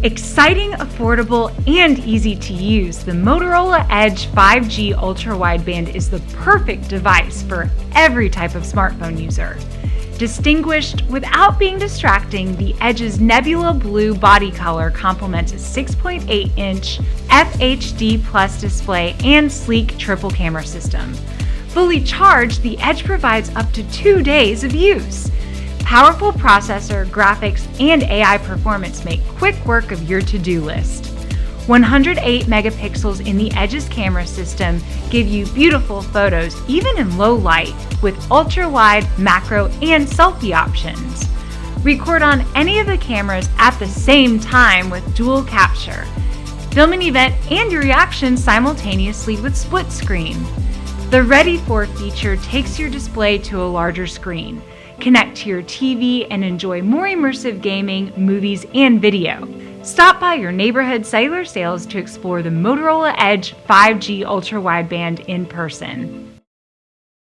Exciting, affordable, and easy to use, the Motorola Edge 5G ultra-wideband is the perfect device for every type of smartphone user. Distinguished without being distracting, the Edge's nebula blue body color complements a 6.8-inch FHD Plus display and sleek triple camera system. Fully charged, the Edge provides up to 2 days of use. Powerful processor, graphics, and AI performance make quick work of your to-do list. 108 megapixels in the Edge's camera system give you beautiful photos even in low light with ultra-wide, macro, and selfie options. Record on any of the cameras at the same time with dual capture. Film an event and your reaction simultaneously with split screen. The Ready For feature takes your display to a larger screen. Connect to your TV and enjoy more immersive gaming, movies, and video. Stop by your neighborhood cellular sales to explore the Motorola Edge 5G ultra-wideband in person.